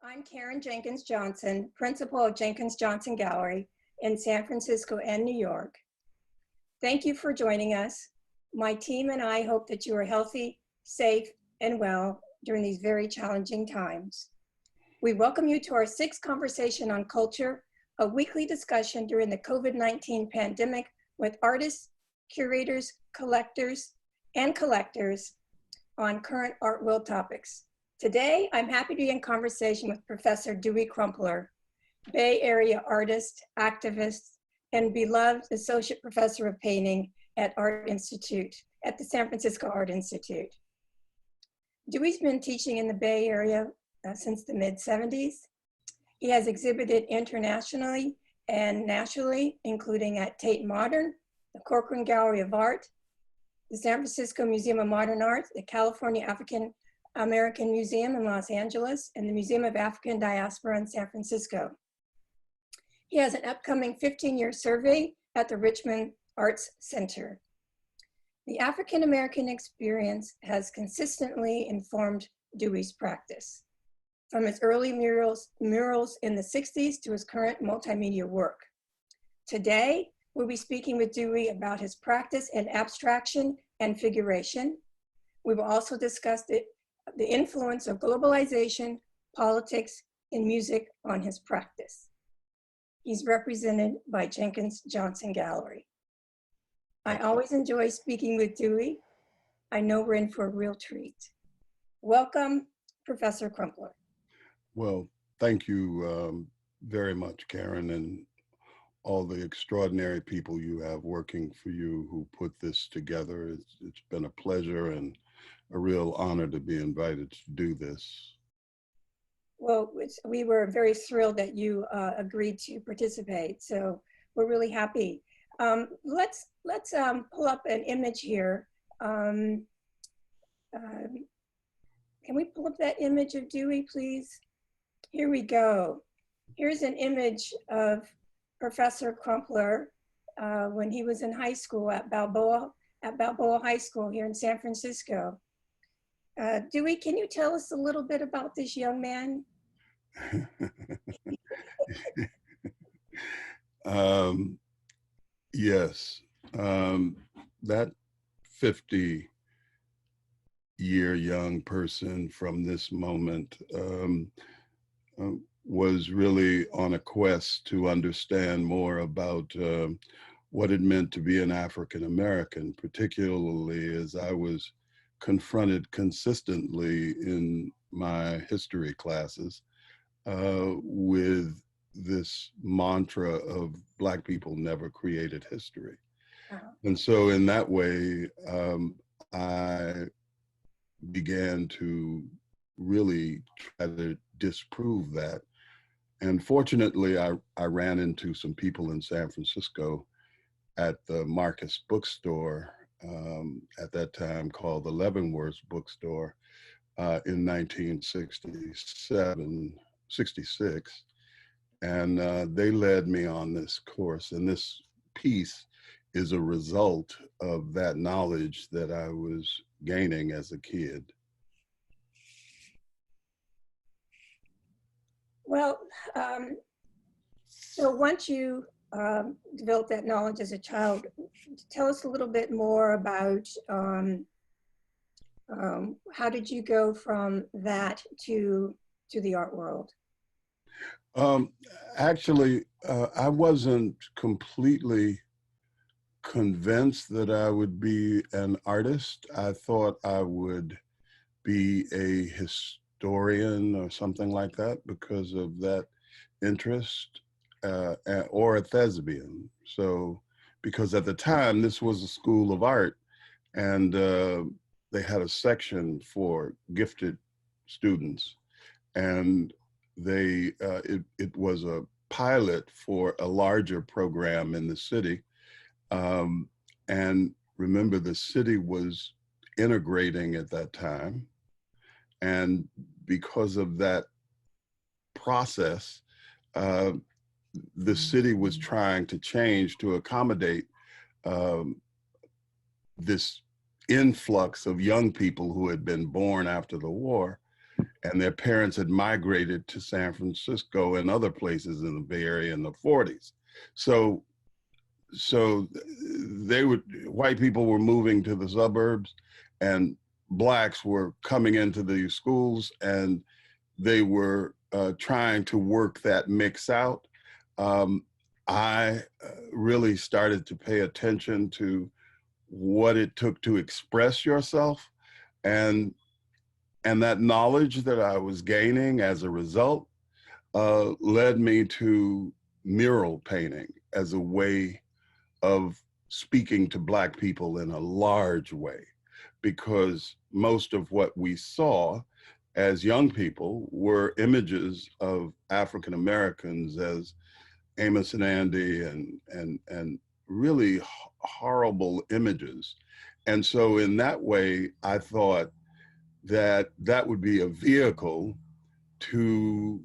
I'm Karen Jenkins Johnson, principal of Jenkins Johnson Gallery in San Francisco and New York. Thank you for joining us. My team and I hope that you are healthy, safe, and well during these very challenging times. We welcome you to our sixth conversation on culture, a weekly discussion during the COVID-19 pandemic with artists, curators, collectors, and collectors on current art world topics. Today, I'm happy to be in conversation with Professor Dewey Crumpler, Bay Area artist, activist, and beloved Associate Professor of Painting at the San Francisco Art Institute. Dewey's been teaching in the Bay Area since the mid-70s. He has exhibited internationally and nationally, including at Tate Modern, the Crocker Gallery of Art, the San Francisco Museum of Modern Art, the California African American Museum in Los Angeles, and the Museum of African Diaspora in San Francisco. He has an upcoming 15-year survey at the Richmond Arts Center. The African American experience has consistently informed Dewey's practice, from his early murals in the 60s to his current multimedia work. Today, we'll be speaking with Dewey about his practice in abstraction and figuration. We will also discuss the influence of globalization, politics, and music on his practice. He's represented by Jenkins Johnson Gallery. I always enjoy speaking with Dewey. I know we're in for a real treat. Welcome, Professor Crumpler. Well, thank you very much, Karen, and all the extraordinary people you have working for you who put this together. It's been a pleasure and a real honor to be invited to do this. Well, we were very thrilled that you agreed to participate, so we're really happy. Let's pull up an image here. Can we pull up that image of Dewey, please? Here we go. Here's an image of Professor Crumpler when he was in high school at Balboa High School here in San Francisco. Dewey, can you tell us a little bit about this young man? Yes, that 50-year young person from this moment was really on a quest to understand more about what it meant to be an African American, particularly as I was confronted consistently in my history classes with this mantra of Black people never created history. And so in that way, I began to really try to disprove that. And fortunately, I ran into some people in San Francisco at the Marcus bookstore at that time called the Leavenworth bookstore in 1966. And they led me on this course. And this piece is a result of that knowledge that I was gaining as a kid. Well, so once you developed that knowledge as a child, tell us a little bit more about how did you go from that to the art world? Actually, I wasn't completely convinced that I would be an artist. I thought I would be a historian or something like that because of that interest, or a thespian. So, because at the time, this was a school of art, and they had a section for gifted students, and it was a pilot for a larger program in the city. And remember, the city was integrating at that time. And because of that process, the city was trying to change to accommodate this influx of young people who had been born after the war. and their parents had migrated to San Francisco and other places in the Bay Area in the 40s. So white people were moving to the suburbs, and blacks were coming into the schools, and they were trying to work that mix out. I really started to pay attention to what it took to express yourself, and that knowledge that I was gaining as a result led me to mural painting as a way of speaking to Black people in a large way, because most of what we saw as young people were images of African Americans as Amos and Andy, and really horrible images. And so in that way, I thought that that would be a vehicle to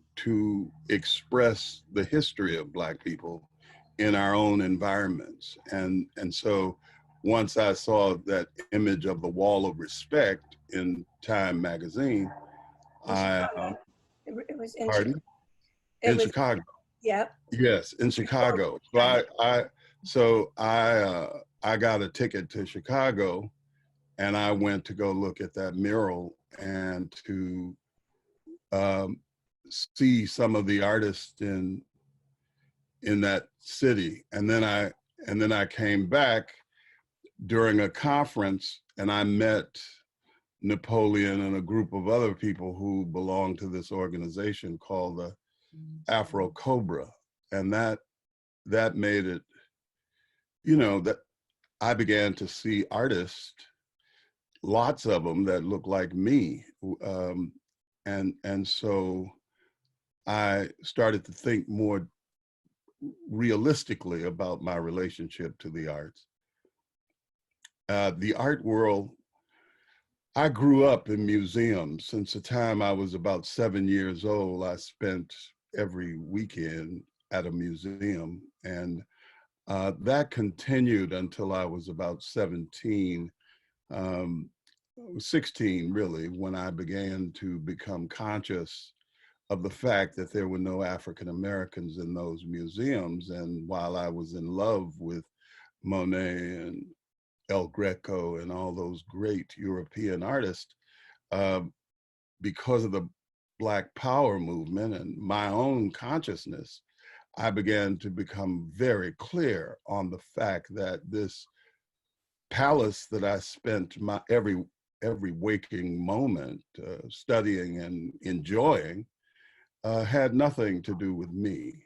express the history of Black people in our own environments. And so once I saw that image of the Wall of Respect in Time magazine, It was in pardon? It In was, Chicago. Yep. Yes, in Chicago. So I got a ticket to Chicago, and I went to go look at that mural and to see some of the artists in that city. And then I came back during a conference, and I met Napoleon and a group of other people who belong to this organization called the Afro Cobra. And that made it, that I began to see artists, lots of them that look like me. And so I started to think more realistically about my relationship to the arts. The art world, I grew up in museums. Since the time I was about 7 years old, I spent every weekend at a museum, and that continued until I was about 17, 16 really, when I began to become conscious of the fact that there were no African Americans in those museums. And while I was in love with Monet and El Greco and all those great European artists, because of the Black Power movement and my own consciousness, I began to become very clear on the fact that this palace that I spent my every waking moment studying and enjoying had nothing to do with me,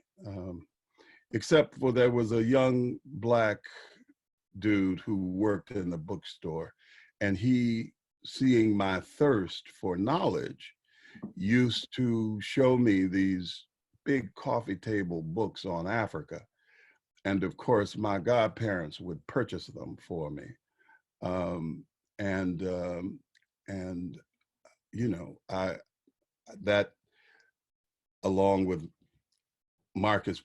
except for there was a young Black dude who worked in the bookstore, and he, seeing my thirst for knowledge, used to show me these big coffee table books on Africa. And of course, my godparents would purchase them for me. That, along with Marcus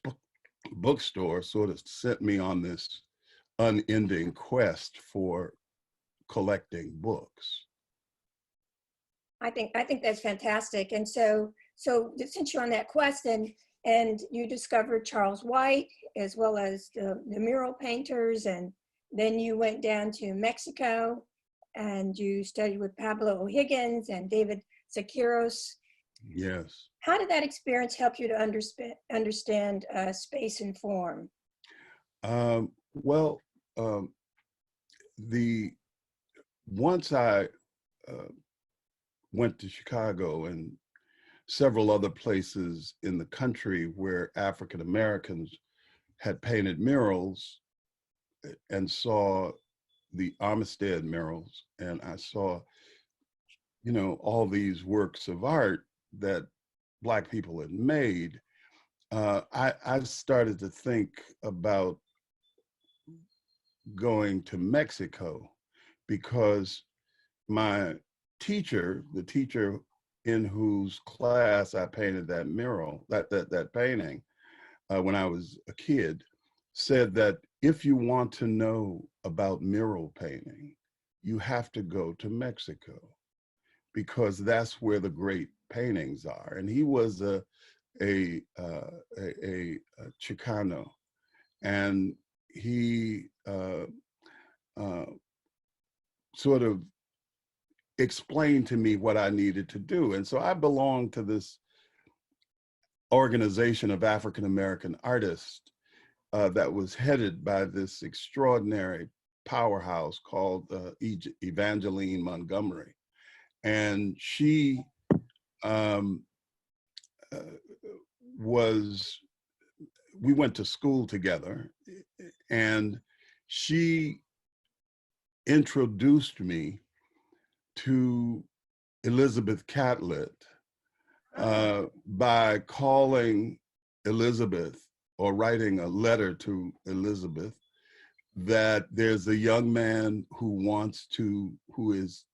Bookstore, sort of sent me on this unending quest for collecting books. I think that's fantastic. And so since you're on that quest, and you discovered Charles White as well as the mural painters, and then you went down to Mexico and you studied with Pablo O'Higgins and David Siqueiros. Yes. How did that experience help you to understand space and form? Once I went to Chicago and several other places in the country where African Americans had painted murals, and saw the Armistead murals, and I saw, all these works of art that Black people had made, I started to think about going to Mexico, because my teacher, the teacher in whose class I painted that mural, that painting, when I was a kid, said that if you want to know about mural painting, you have to go to Mexico, because that's where the great paintings are. And he was a Chicano, and he sort of explained to me what I needed to do. And so I belonged to this organization of African American artists that was headed by this extraordinary powerhouse called Evangeline Montgomery. And she we went to school together, and she introduced me to Elizabeth Catlett by calling Elizabeth, or writing a letter to Elizabeth, that there's a young man who is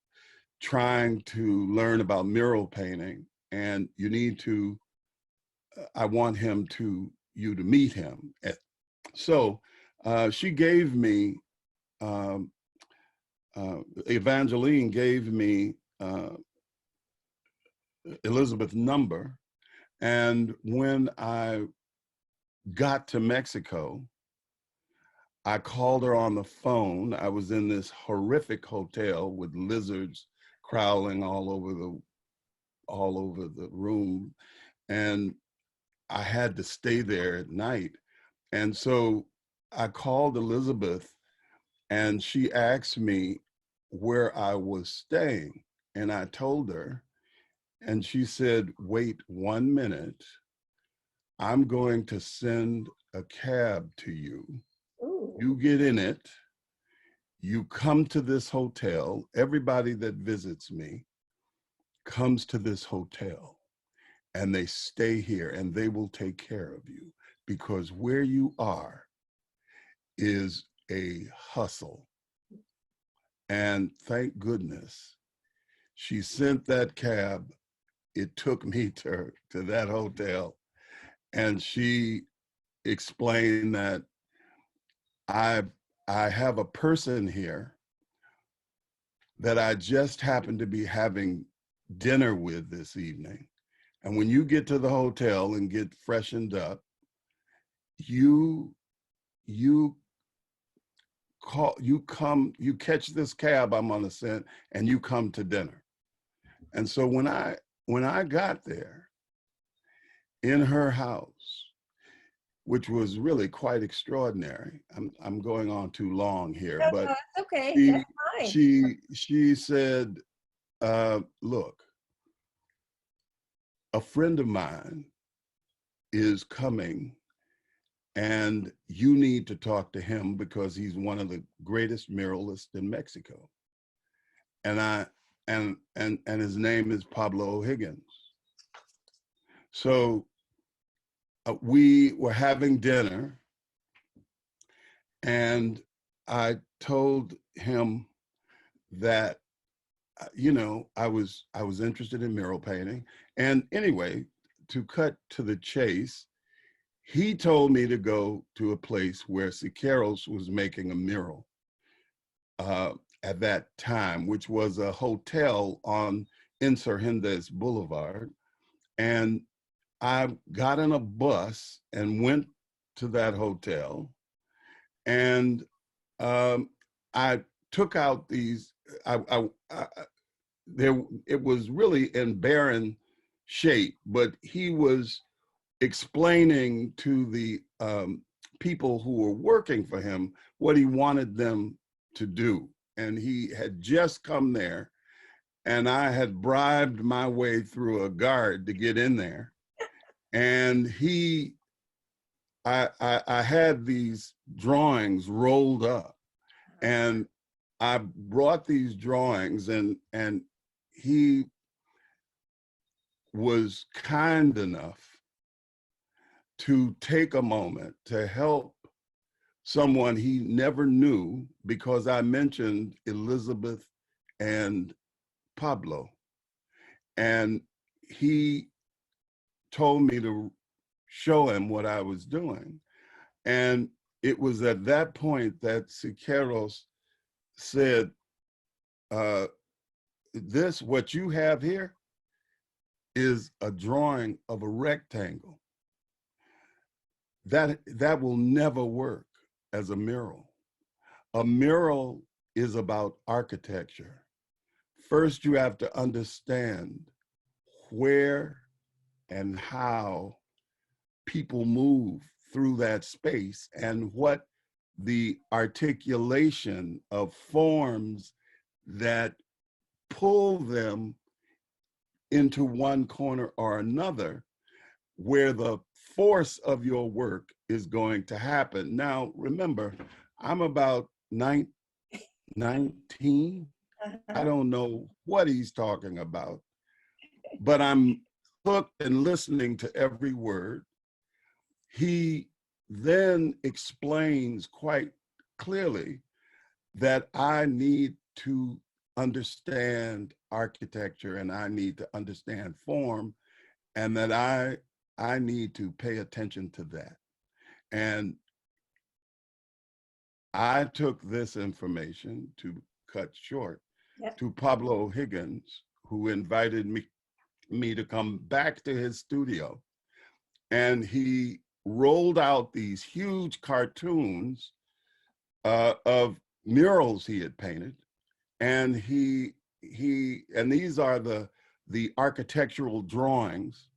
trying to learn about mural painting, and you need to, I want you to meet him. So she gave me, Evangeline gave me Elizabeth's number. And when I got to Mexico, I called her on the phone. I was in this horrific hotel with lizards crawling all over the room, and I had to stay there at night. And so I called Elizabeth, and she asked me where I was staying, and I told her, and she said, "Wait 1 minute. I'm going to send a cab to you. Ooh. You get in it, you come to this hotel. Everybody that visits me comes to this hotel, and they stay here, and they will take care of you, because where you are is a hustle." And thank goodness she sent that cab. It took me to that hotel, and she explained that I have a person here that I just happened to be having dinner with this evening. And when you get to the hotel and get freshened up, you catch this cab I'm gonna send, and you come to dinner. And so when I got there in her house, which was really quite extraordinary. I'm going on too long here, No, but no, that's okay. That's fine. she said, "Look, a friend of mine is coming, and you need to talk to him because he's one of the greatest muralists in Mexico." And his name is Pablo Higgins. So we were having dinner, and I told him that, I was interested in mural painting. And anyway, to cut to the chase, he told me to go to a place where Siqueiros was making a mural at that time, which was a hotel on Insurgentes Boulevard. And I got in a bus and went to that hotel, and I took out these. It was really in barren shape, but he was explaining to the people who were working for him what he wanted them to do, and he had just come there, and I had bribed my way through a guard to get in there. And I had these drawings rolled up, and I brought these drawings, and he was kind enough to take a moment to help someone he never knew, because I mentioned Elizabeth and Pablo. And he told me to show him what I was doing. And it was at that point that Siqueiros said, what you have here is a drawing of a rectangle. That will never work as a mural. A mural is about architecture. First, you have to understand where and how people move through that space and what the articulation of forms that pull them into one corner or another, where the force of your work is going to happen. Now, remember, I'm about 19. I don't know what he's talking about, but I'm hooked and listening to every word. He then explains quite clearly that I need to understand architecture and I need to understand form, and that I need to pay attention to that. And I took this information, to cut short, to Pablo Higgins, who invited me to come back to his studio. And he rolled out these huge cartoons of murals he had painted. And and these are the architectural drawings.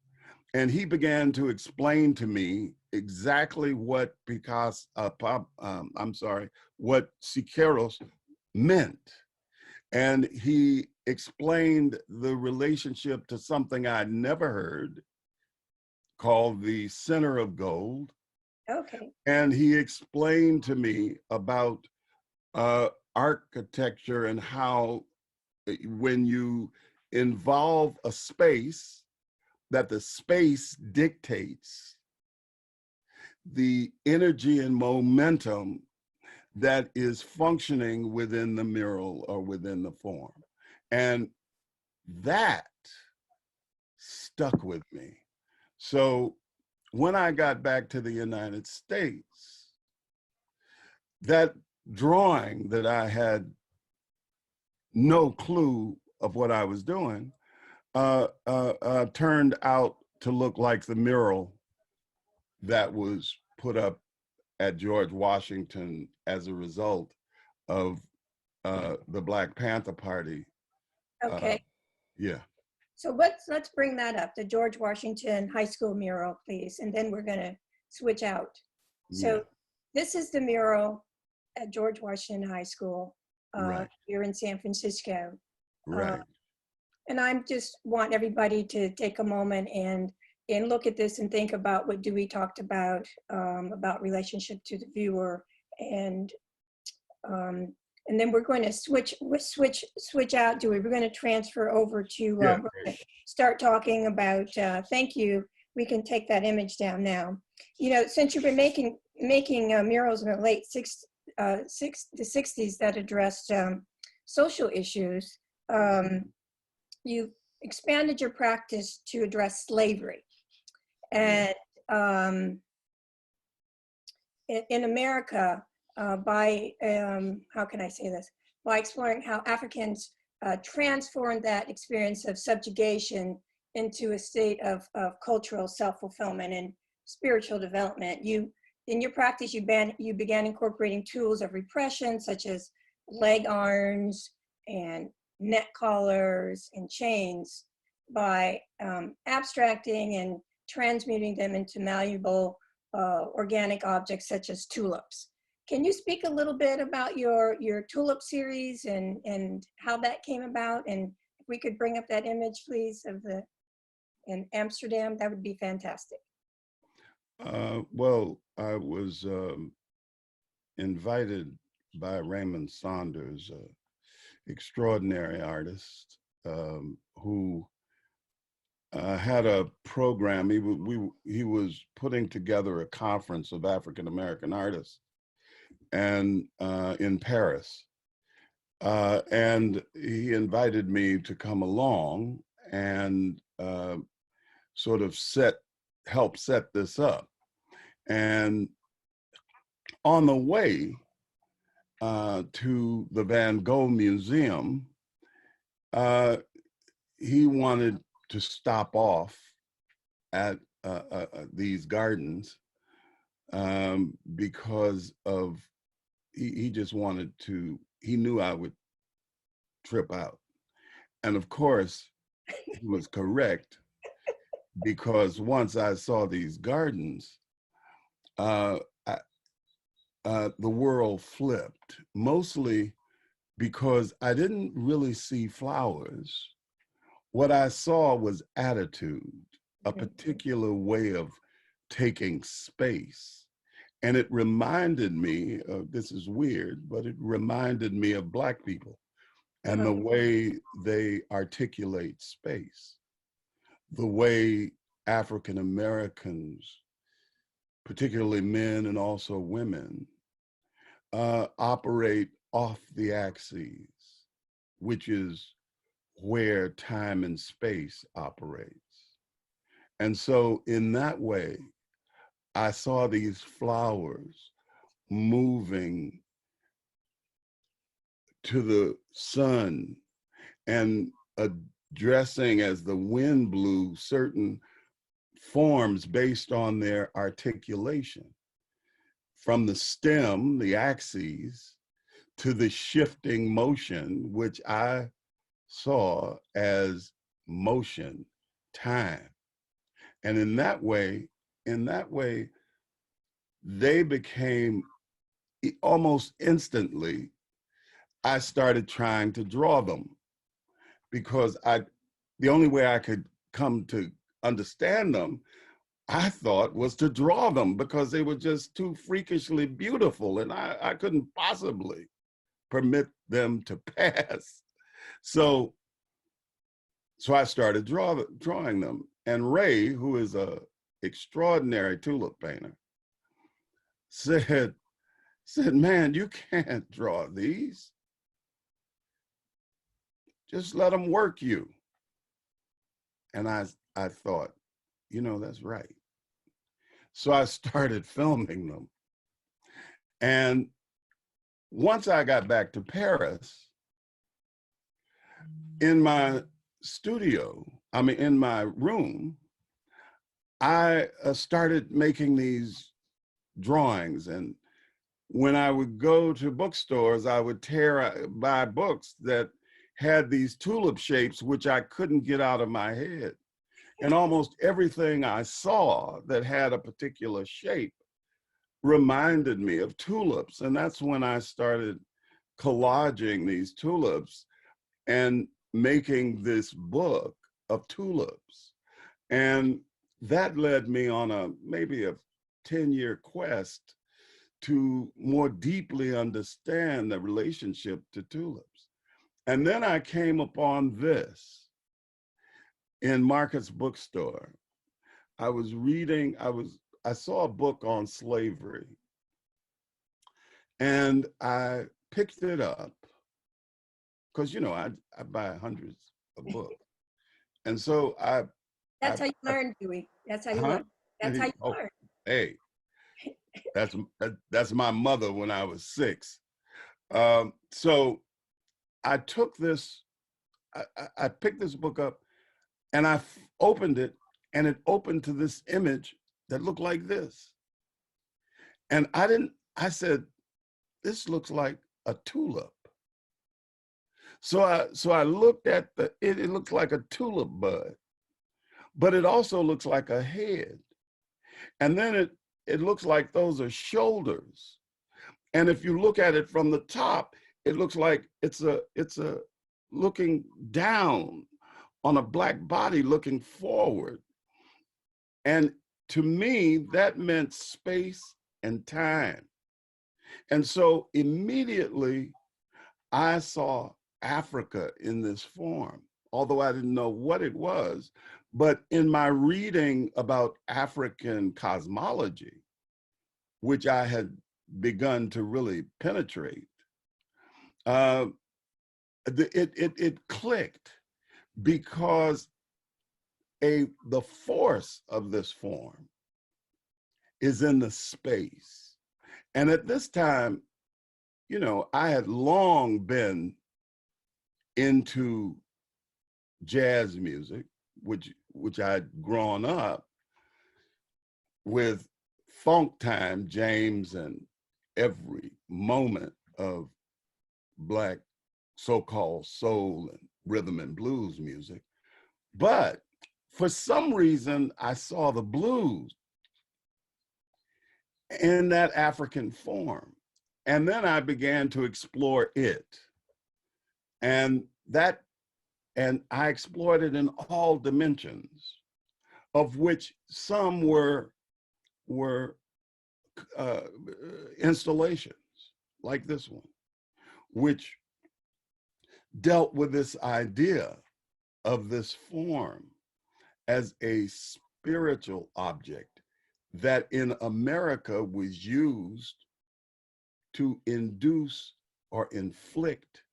And he began to explain to me exactly what what Siqueiros meant. And he explained the relationship to something I'd never heard called the center of gold. Okay. And he explained to me about architecture and how when you involve a space, that the space dictates the energy and momentum that is functioning within the mural or within the form. And that stuck with me. So when I got back to the United States, that drawing that I had no clue of what I was doing turned out to look like the mural that was put up at George Washington as a result of the Black Panther Party. Okay. Yeah. So let's bring that up, the George Washington High School mural, please, and then we're going to switch out. So this is the mural at George Washington High School here in San Francisco. Right. And I just want everybody to take a moment and look at this and think about what Dewey talked about relationship to the viewer, and then we're going to switch out, Dewey. We're going to transfer over to we're going to start talking about. Thank you. We can take that image down now. You know, since you've been making murals in the late the 60s that addressed social issues, you expanded your practice to address slavery. And in America, by, how can I say this? By exploring how Africans transformed that experience of subjugation into a state of cultural self-fulfillment and spiritual development. In your practice, you began incorporating tools of repression, such as leg irons and neck collars and chains, by abstracting and transmuting them into malleable organic objects such as tulips. Can you speak a little bit about your tulip series and how that came about? And if we could bring up that image, please, of in Amsterdam, that would be fantastic. Well, I was invited by Raymond Saunders, an extraordinary artist who had a program. He was putting together a conference of African-American artists and in Paris. And he invited me to come along and sort of help set this up. And on the way to the Van Gogh Museum, he wanted to stop off at these gardens because of, he just wanted to, he knew I would trip out. And of course, he was correct, because once I saw these gardens, the world flipped, mostly because I didn't really see flowers. What I saw was attitude, a particular way of taking space. And it reminded me of, this is weird, but it reminded me of Black people and the way they articulate space, the way African Americans, particularly men and also women, operate off the axes, which is where time and space operates. And so in that way, I saw these flowers moving to the sun and addressing, as the wind blew, certain forms based on their articulation. From the stem, the axes, to the shifting motion, which I saw as motion, time. And in that way, they became, almost instantly, I started trying to draw them, because the only way I could come to understand them, I thought, was to draw them, because they were just too freakishly beautiful, and I couldn't possibly permit them to pass. So I started drawing them. And Ray, who is an extraordinary tulip painter, said, man, you can't draw these. Just let them work you. And I thought, that's right. So I started filming them. And once I got back to Paris, in my studio, in my room, I started making these drawings. And when I would go to bookstores, I would buy books that had these tulip shapes, which I couldn't get out of my head. And almost everything I saw that had a particular shape reminded me of tulips. And that's when I started collaging these tulips and making this book of tulips. And that led me on maybe a 10-year quest to more deeply understand the relationship to tulips. And then I came upon this in Marcus Bookstore. I was reading, I saw a book on slavery, and I picked it up, because I buy hundreds of books. And so That's how you learn, Dewey. That's how you learn. That's how you learn. Hey, that's my mother when I was 6. So I took this, I picked this book up, and I opened it, and it opened to this image that looked like this. And I said, this looks like a tulip. So I looked at it looks like a tulip bud, but it also looks like a head. And then it looks like those are shoulders. And if you look at it from the top, it looks like it's a looking down on a black body looking forward. And to me, that meant space and time. And so immediately I saw Africa in this form, although I didn't know what it was. But in my reading about African cosmology, which I had begun to really penetrate, it clicked, because the force of this form is in the space. And at this time, I had long been into jazz music, which I'd grown up with funk time, James, and every moment of Black so-called soul and rhythm and blues music. But for some reason, I saw the blues in that African form. And then I began to explore it. And I explored it in all dimensions, of which some were installations like this one, which dealt with this idea of this form as a spiritual object that in America was used to induce or inflict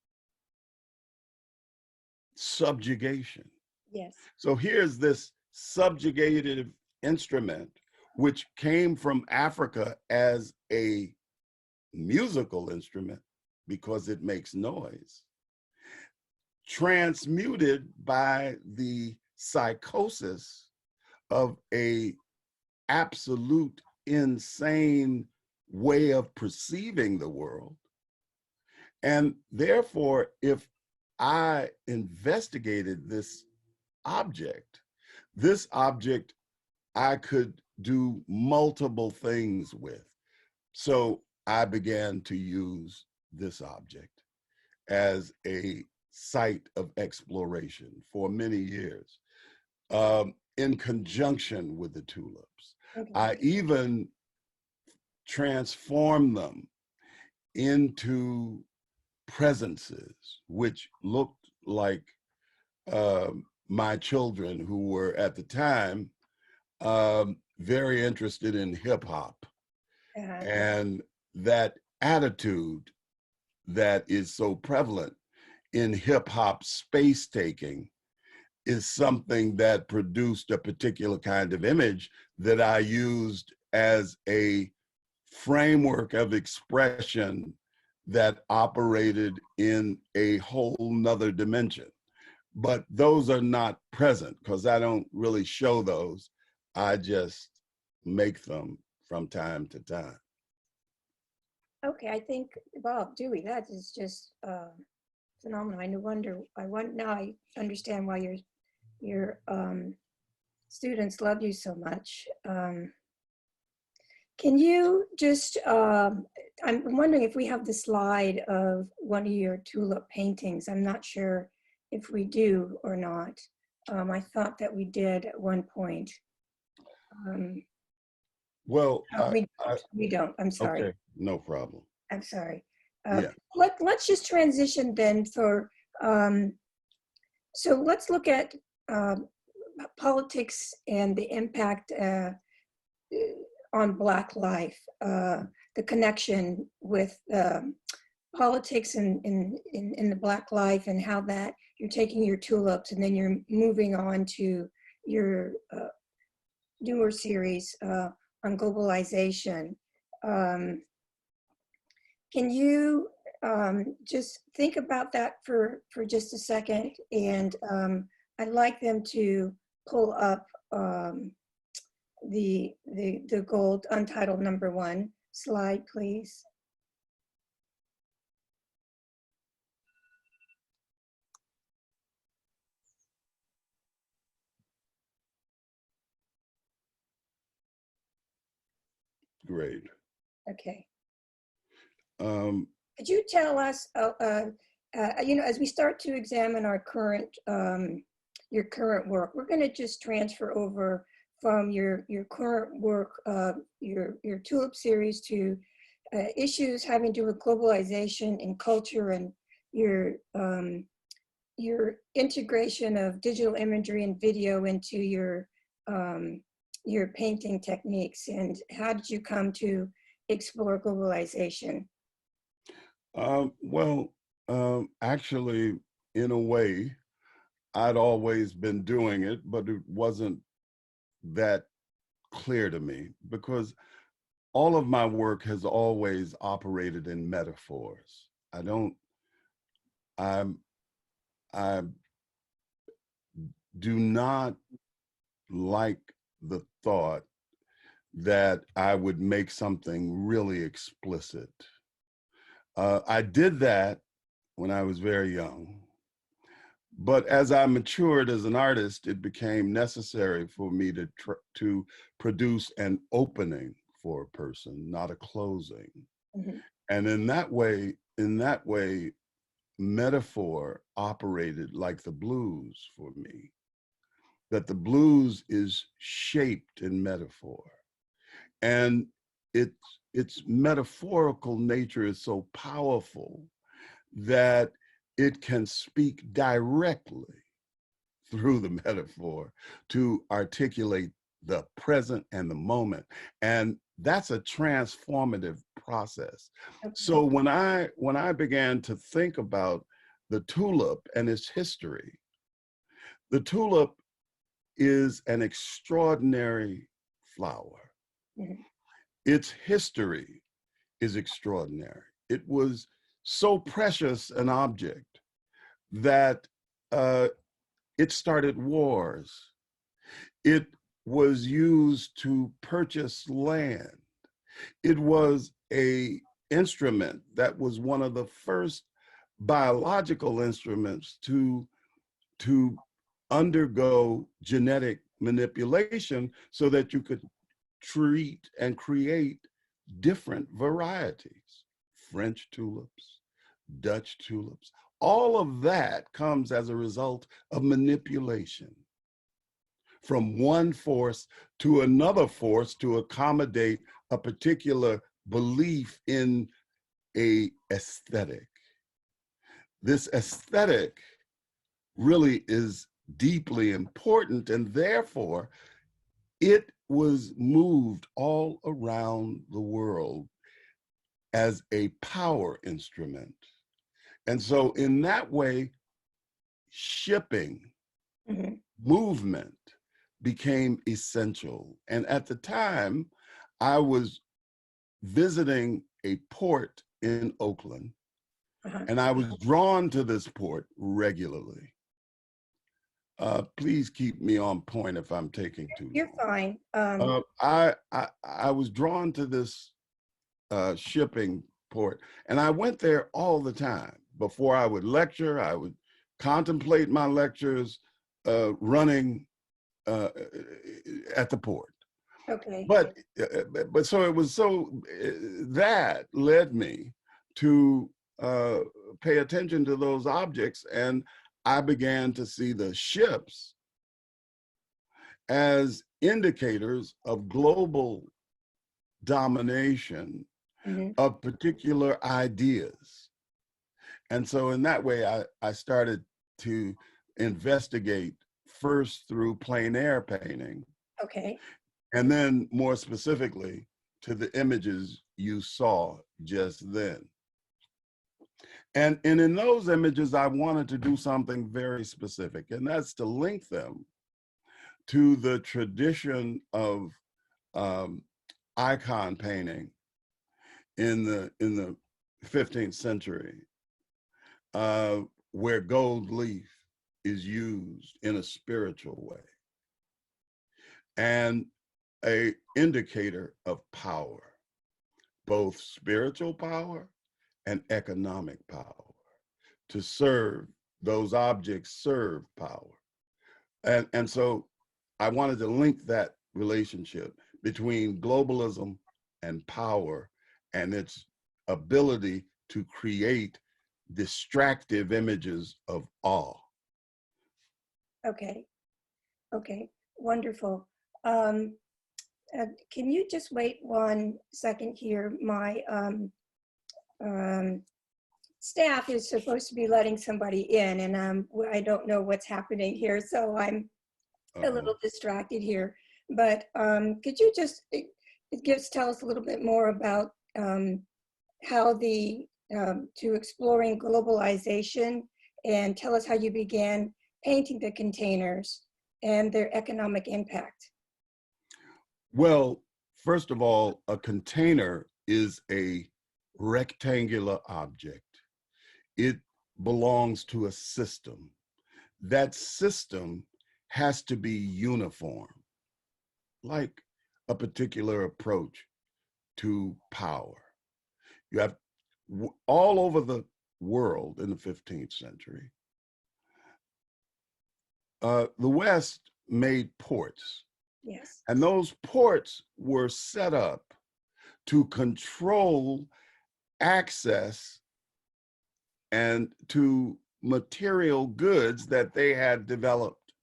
subjugation. Yes. So here's this subjugative instrument, which came from Africa as a musical instrument because it makes noise, transmuted by the psychosis of a absolute insane way of perceiving the world. And therefore, if I investigated this object I could do multiple things with. So I began to use this object as a site of exploration for many years, in conjunction with the tulips. Okay. I even transformed them into presences, which looked like my children, who were at the time very interested in hip hop. And that attitude that is so prevalent in hip hop space taking is something that produced a particular kind of image that I used as a framework of expression that operated in a whole nother dimension. But those are not present because I don't really show those. I just make them from time to time. Okay, I think, wow, Dewey, that is just phenomenal. Now I understand why your students love you so much. Can you just, I'm wondering if we have the slide of one of your tulip paintings. I'm not sure if we do or not. I thought that we did at one point. Well, we don't, I'm sorry. Okay, no problem. I'm sorry. Yeah. Let's just transition then for, so let's look at politics and the impact on Black life, the connection with politics in the Black life, and how that you're taking your tulips and then you're moving on to your newer series on globalization. Can you just think about that for just a second? And I'd like them to pull up the gold Untitled #1 slide, please. Great. Okay. Could you tell us, as we start to examine our current, your current work, we're going to just transfer over from your current work, your tulip series, to issues having to do with globalization and culture, and your integration of digital imagery and video into your painting techniques. And how did you come to explore globalization? Actually, in a way, I'd always been doing it, but it wasn't that clear to me because all of my work has always operated in metaphors. I do not like the thought that I would make something really explicit. I did that when I was very young. But as I matured as an artist, it became necessary for me to produce an opening for a person, not a closing. Mhm. And in that way, metaphor operated like the blues for me. That the blues is shaped in metaphor, and its metaphorical nature is so powerful that it can speak directly through the metaphor to articulate the present and the moment. And that's a transformative process. Okay. So when I began to think about the tulip and its history, the tulip is an extraordinary flower. Mhm. Its history is extraordinary. It was so precious an object that it started wars. It was used to purchase land. It was an instrument that was one of the first biological instruments to undergo genetic manipulation so that you could treat and create different varieties. French tulips, Dutch tulips, all of that comes as a result of manipulation from one force to another force to accommodate a particular belief in a aesthetic. This aesthetic really is deeply important, and therefore it was moved all around the world as a power instrument. And so in that way, shipping, Mhm. movement became essential. And at the time, I was visiting a port in Oakland, Uh-huh. and I was drawn to this port regularly. Please keep me on point if I'm taking too You're long. fine. I was drawn to this shipping port, and I went there all the time. Before I would lecture, I would contemplate my lectures running at the port. Okay. But so it was that led me to pay attention to those objects, and I began to see the ships as indicators of global domination Mhm. of particular ideas. And so in that way, I started to investigate first through plein air painting, Okay. and then more specifically to the images you saw just then. And in those images, I wanted to do something very specific, and that's to link them to the tradition of icon painting in the 15th century, where gold leaf is used in a spiritual way and a indicator of power, both spiritual power and economic power. To serve, those objects serve power. And so I wanted to link that relationship between globalism and power and its ability to create distractive images of awe. Okay. Okay. Wonderful. Um, can you just wait 1 second here? My um, staff is supposed to be letting somebody in, and I don't know what's happening here, so I'm a little distracted here. But could you just tell us a little bit more about how to exploring globalization, and tell us how you began painting the containers and their economic impact? Well, first of all, a container is a rectangular object. It belongs to a system. That system has to be uniform, like a particular approach to power. You have all over the world in the 15th century, the West made ports. Yes. And those ports were set up to control access and to material goods that they had developed.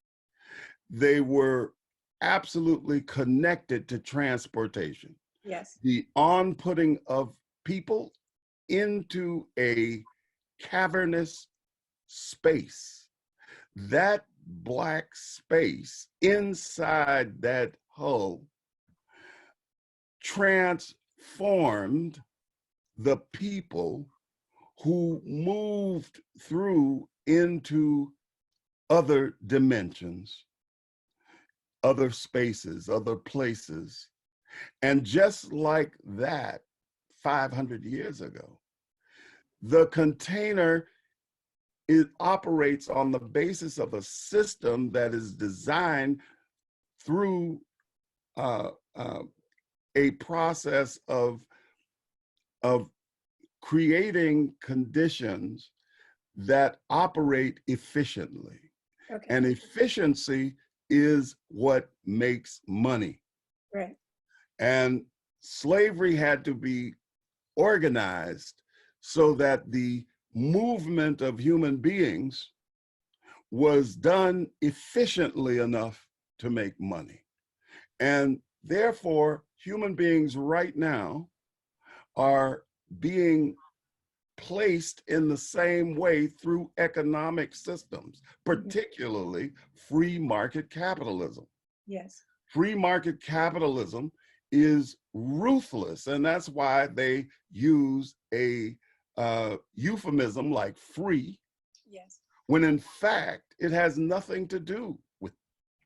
They were absolutely connected to transportation. Yes. The on-putting of people into a cavernous space, that black space inside that hull transformed the people who moved through into other dimensions, other spaces, other places. And just like that, 500 years ago, the container, it operates on the basis of a system that is designed through a process of creating conditions that operate efficiently. Okay. And efficiency is what makes money. Right. And slavery had to be organized so that the movement of human beings was done efficiently enough to make money. And therefore, human beings right now are being placed in the same way through economic systems, particularly free market capitalism. Yes. Free market capitalism is ruthless, and that's why they use a euphemism like free, Yes. when in fact it has nothing to do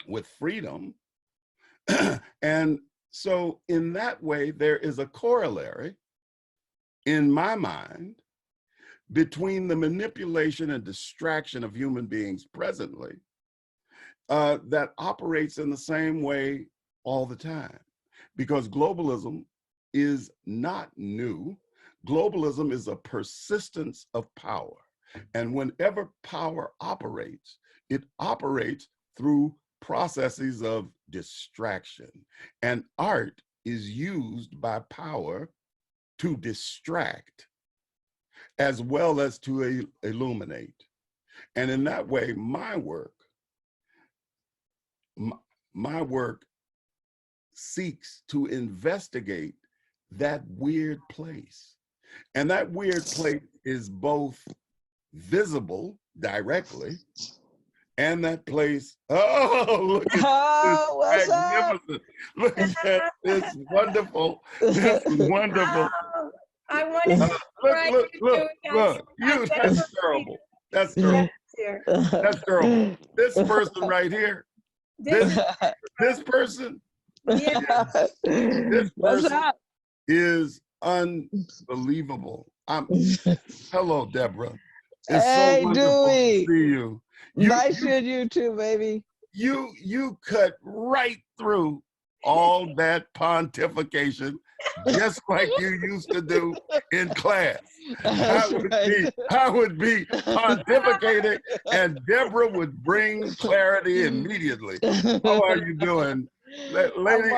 with freedom. And so in that way, there is a corollary, in my mind, between the manipulation and distraction of human beings presently that operates in the same way all the time. Because globalism is not new. Globalism is a persistence of power. And whenever power operates, it operates through processes of distraction. And art is used by power to distract as well as to illuminate. And in that way, my work seeks to investigate that weird place. And that weird place is both visible directly, and that place, oh, look at this, magnificent. Look at that, it's wonderful, it's wonderful. Oh, I want to Look, that's terrible. That's terrible. That's terrible. This person right here, this person, yeah. this person is unbelievable. Hello, Deborah. It's hey, so wonderful Dewey. to see you. Nice to you too, baby. You cut right through all that pontification, just like you used to do in class. I would be pontificating, and Deborah would bring clarity immediately. How are you doing, lady?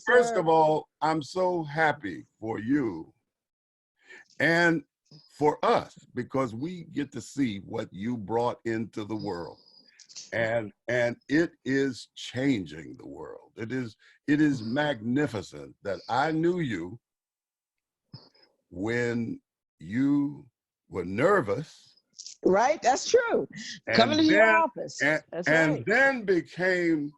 First of all, I'm so happy for you and for us, because we get to see what you brought into the world. And it is changing the world. It is magnificent that I knew you when you were nervous. Right, that's true. Coming to your office. And then became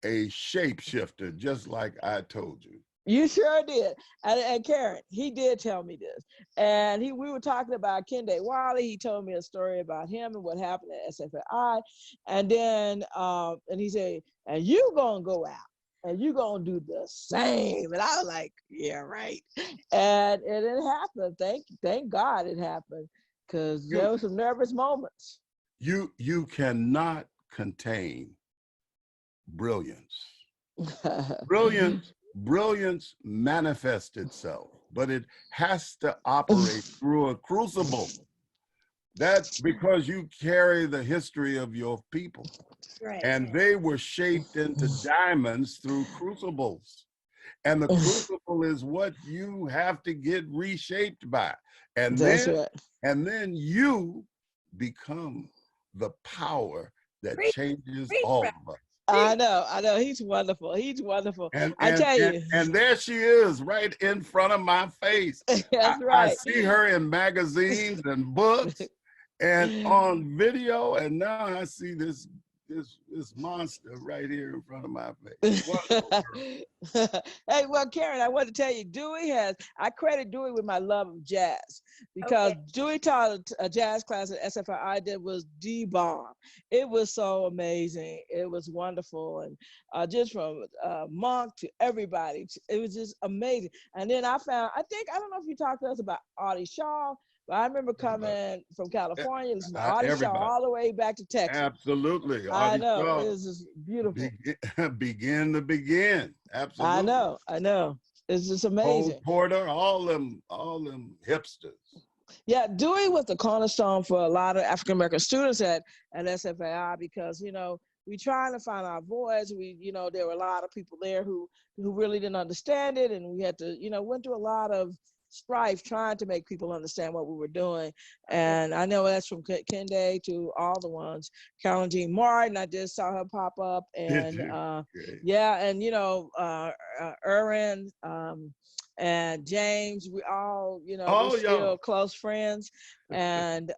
a shapeshifter, just like I told you. You sure did. And Karen, he did tell me this. And we were talking about Kehinde Wiley. He told me a story about him and what happened at SFAI. And then, and he said, and you gonna go out and you gonna do the same. And I was like, yeah, right. And it happened. Thank God it happened, because there were some nervous moments. You cannot contain brilliance. Brilliant. Brilliance manifests itself, but it has to operate through a crucible. That's because you carry the history of your people. Right. And they were shaped into diamonds through crucibles. And the crucible is what you have to get reshaped by. And That's then, right. and then you become the power that changes all of us. I know. He's wonderful. He's wonderful. And I tell you. and there she is, right in front of my face. That's right. I see her in magazines and books and on video, and now I see this monster right here in front of my face. Hey, well, Karen, I want to tell you, I credit Dewey with my love of jazz, because Dewey taught a jazz class at SFAI that was the bomb. It was so amazing. It was wonderful. And just from Monk to everybody, it was just amazing. And then I don't know if you talked to us about Audie Shaw, but I remember coming from California, listening to Audie Shaw all the way back to Texas. Absolutely. I know. It was just beautiful. Begin to begin. Absolutely. I know. It's just amazing. Cole Porter, all them hipsters. Yeah, Dewey was the cornerstone for a lot of African-American students at SFAI, because, we trying to find our voice. There were a lot of people there who really didn't understand it. And we had to, went through a lot of strife trying to make people understand what we were doing. And I know that's from Kehinde to all the ones. Carolyn Jean Martin, I just saw her pop up. And Erin and James, we all, we're still close friends. And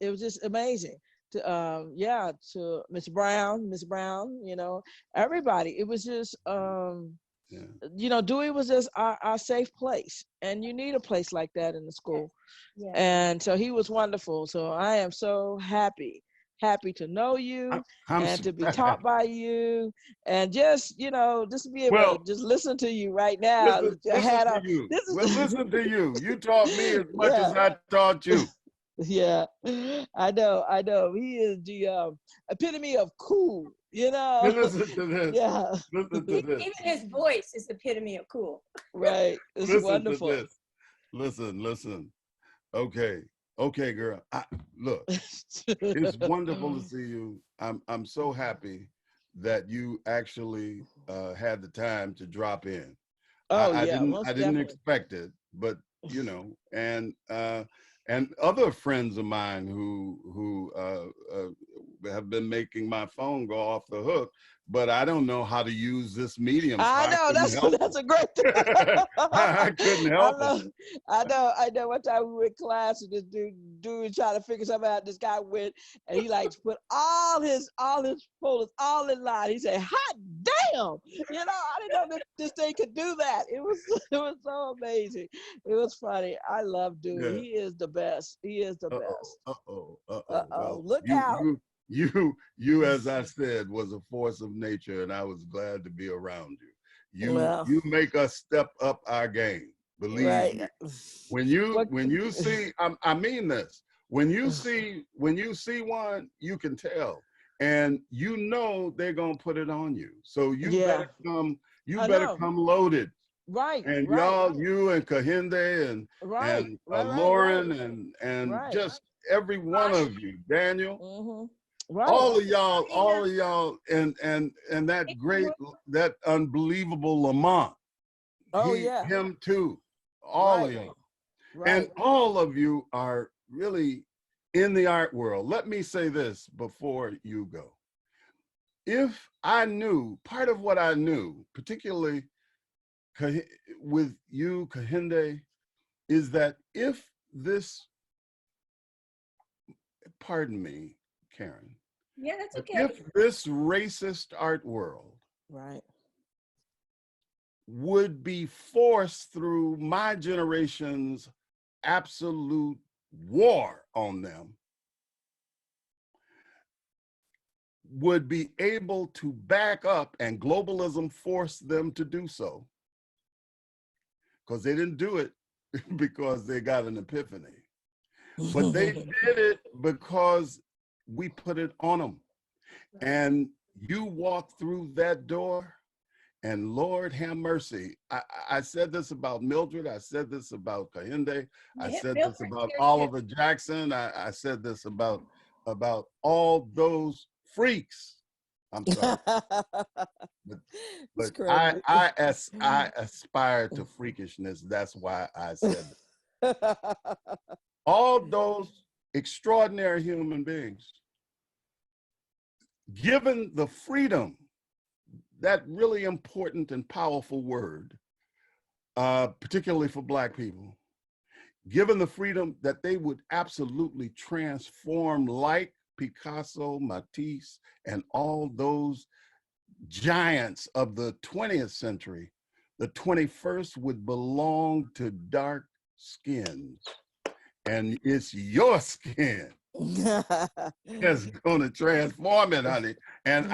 it was just amazing. To Miss Brown, everybody. It was just, Dewey was just our safe place, and you need a place like that in the school. Yeah. And so he was wonderful. So I am so happy to know you and to be taught by you, and just just be able to just listen to you right now. Listen to you. You taught me as much as I taught you. Yeah, I know. He is the epitome of cool. Listen to this. Yeah. Listen to this. Even his voice is the epitome of cool. Right. It's wonderful. To this. Listen. Okay, girl. Look, it's wonderful to see you. I'm so happy that you actually had the time to drop in. I didn't expect it, but and other friends of mine who have been making my phone go off the hook, but I don't know how to use this medium. So I know that's a great thing. I couldn't help it. I know. One time we were in class and this dude trying to figure something out. This guy went and he put all his folders all in line. He said, "Hot damn!" I didn't know this thing could do that. It was so amazing. It was funny. I love Dewey. Yeah. He is the best. He is the best. Well, look out. You, as I said, was a force of nature, and I was glad to be around you. You make us step up our game. Believe me. When you see, I mean this. When you see one, you can tell, and they're gonna put it on you. So you better come. You better come loaded. Right. And y'all, you and Kehinde and Lauren and just every one of you, Daniel. Mm-hmm. Right. All of y'all, and that unbelievable Lamont. Him too. All of y'all. Right. And all of you are really in the art world. Let me say this before you go. If I knew, part of what I knew, particularly with you, Kehinde, is that if this, pardon me, Karen. Yeah, that's okay. If this racist art world would be forced through my generation's absolute war on them, would be able to back up, and globalism forced them to do so, because they didn't do it because they got an epiphany, but they did it because we put it on them. And you walk through that door, and Lord have mercy. I said this about Mildred. I said this about Kehinde. I said this about Oliver Jackson. I said this about all those freaks. I'm sorry. but I aspire to freakishness. That's why I said that. All those extraordinary human beings, given the freedom, that really important and powerful word, particularly for Black people, given the freedom that they would absolutely transform like Picasso, Matisse, and all those giants of the 20th century, the 21st would belong to dark skins. And it's your skin that's going to transform it, honey. And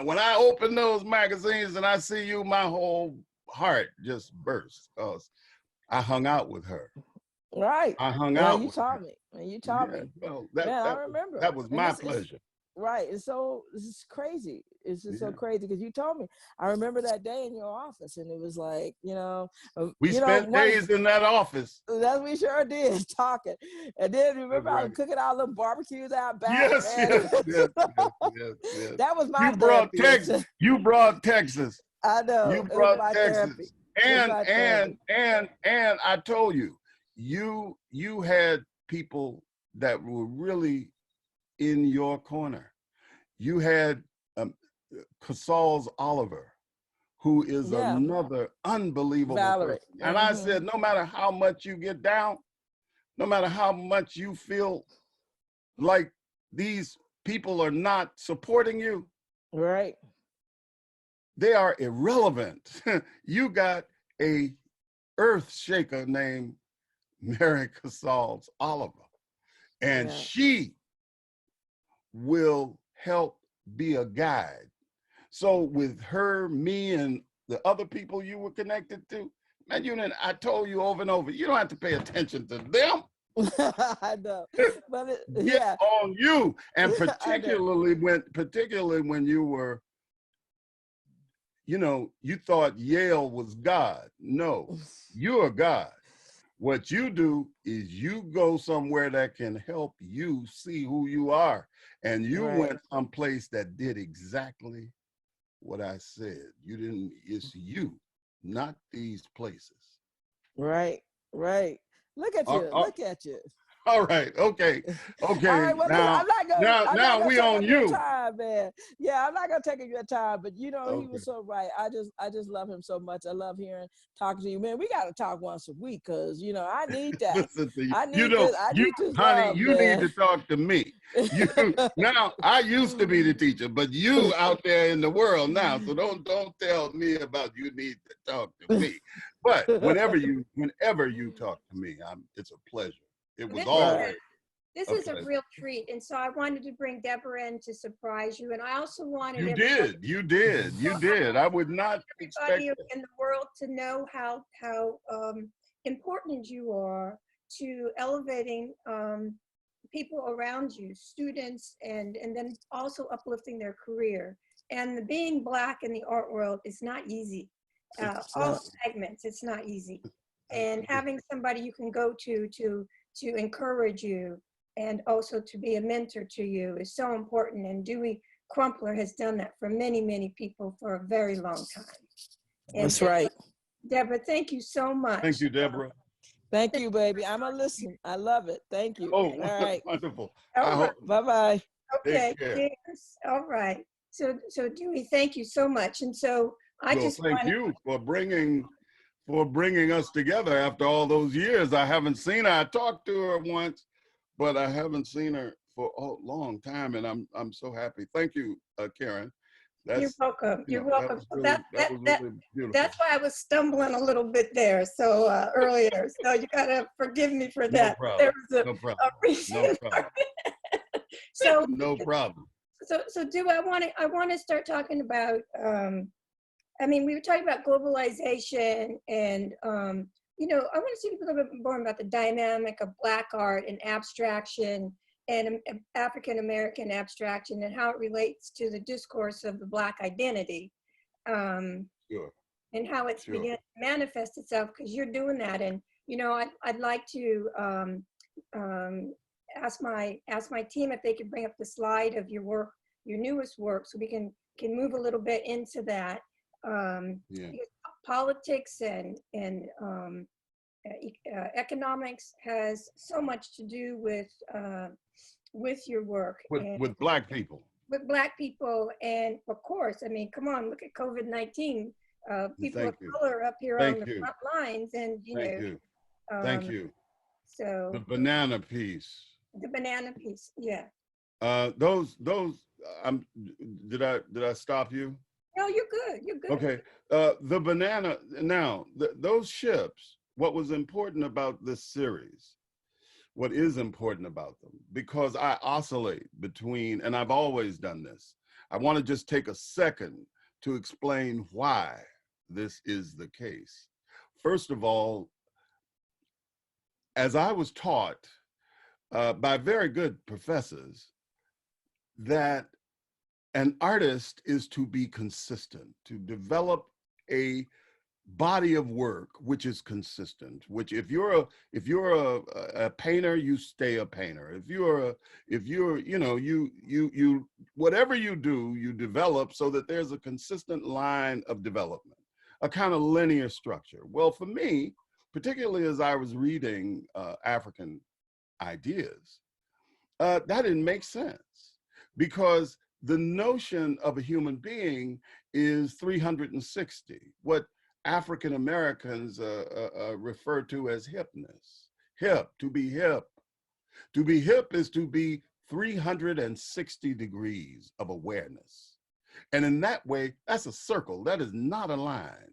when I open those magazines and I see you, my whole heart just bursts, because I hung out with her. Right. I hung out. You taught me. You taught me. Well, I remember. That was my pleasure. Right. And so this is crazy. It's just so crazy because you told me. I remember that day in your office, and it was like, we spent days in that office. That we sure did, talking. And then remember I was cooking all the barbecues out back. Yes. That was my You brought Texas. I know. You brought Texas. And I told you, you had people that were really in your corner. You had Casal's Oliver, who is another unbelievable person. And I said, no matter how much you get down, no matter how much you feel like these people are not supporting you, right? They are irrelevant. You got a earth shaker named Mary Casals Oliver, and she will help be a guide. So with her, me, and the other people you were connected to, man, I told you over and over, you don't have to pay attention to them. I know, but Get on you, and particularly when you were, you thought Yale was God. No, you're God. What you do is you go somewhere that can help you see who you are. And you went someplace that did exactly what I said. You didn't, it's you, not these places. Right. Look at you, look at you. All right, okay. All right, well, now we on you. Time, man. Yeah, I'm not gonna take your time, but he was so right. I just love him so much. I love talking to you, man. We gotta talk once a week, cause I need that. Listen to you. I need honey, you need to talk to me. Now, I used to be the teacher, but you out there in the world now, so don't tell me about you need to talk to me. But whenever you talk to me, it's a pleasure. It was always. This is a real treat, and so I wanted to bring Deborah in to surprise you, and I also wanted you did. I would not expect everybody in the world to know how important you are to elevating people around you, students, and then also uplifting their career. And being Black in the art world is not easy. All segments, it's not easy. And having somebody you can go to encourage you and also to be a mentor to you is so important. And Dewey Crumpler has done that for many, many people for a very long time. And that's right. Deborah, thank you so much. Thank you, Deborah. Thank you, baby. I'm gonna listen. I love it. Thank you. Oh, all right. Wonderful. Bye-bye. Okay, cheers. All right. So Dewey, thank you so much. And so thank you for bringing us together after all those years. I haven't seen her. I talked to her once, but I haven't seen her for a long time, and I'm so happy. Thank you, Karen. You're welcome. You're welcome. That was really beautiful. That's why I was stumbling a little bit there. So earlier, so you gotta forgive me for that. No problem. There was a reason. No problem. So no problem. So Dewey, I want to start talking about. We were talking about globalization, and I want to see a little bit more about the dynamic of Black art and abstraction and African American abstraction and how it relates to the discourse of the Black identity, Sure. and how it's Sure. beginning to manifest itself, because you're doing that. And you know, I'd like to ask my team if they could bring up the slide of your work, your newest work, so we can move a little bit into that. Yeah. Politics and economics has so much to do with your work, With Black people. With Black people, and of course, I mean, come on, look at COVID-19. People Thank of you. color up here Thank on the you. front lines, and you Thank know. you. Thank you. So The banana piece. the banana piece, yeah. Those. Did I stop you? No, you're good. You're good. Okay. The banana. Now, those ships. What was important about this series? What is important about them? Because I oscillate between, and I've always done this. I want to just take a second to explain why this is the case. First of all, as I was taught by very good professors, that an artist is to be consistent, to develop a body of work which is consistent. Which, if you're a painter, you stay a painter. If you're you know, you whatever you do, you develop so that there's a consistent line of development, a kind of linear structure. Well, for me, particularly as I was reading African ideas, that didn't make sense, because the notion of a human being is 360. What African Americans refer to as hipness. Hip, to be hip. To be hip is to be 360 degrees of awareness. And in that way, that's a circle. That is not a line.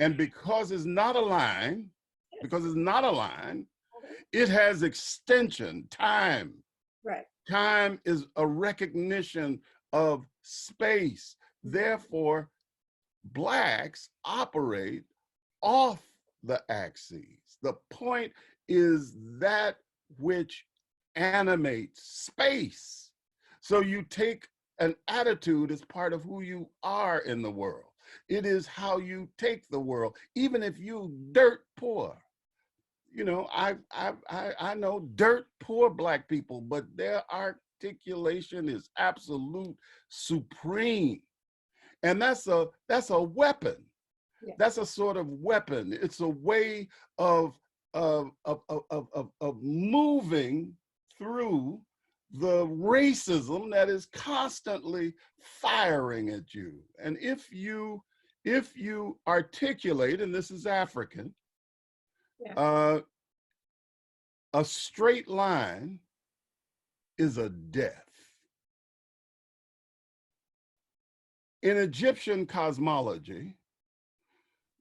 And because it's not a line, it has extension, time. Right. Time is a recognition of space. Therefore, Blacks operate off the axes. The point is that which animates space. So you take an attitude as part of who you are in the world. It is how you take the world, even if you dirt poor. You know, I know dirt poor Black people, but their articulation is absolute, supreme. And that's a weapon. Yeah. That's a sort of weapon. It's a way of moving through the racism that is constantly firing at you. And if you articulate, and this is African, yeah, a straight line is a death. In Egyptian cosmology,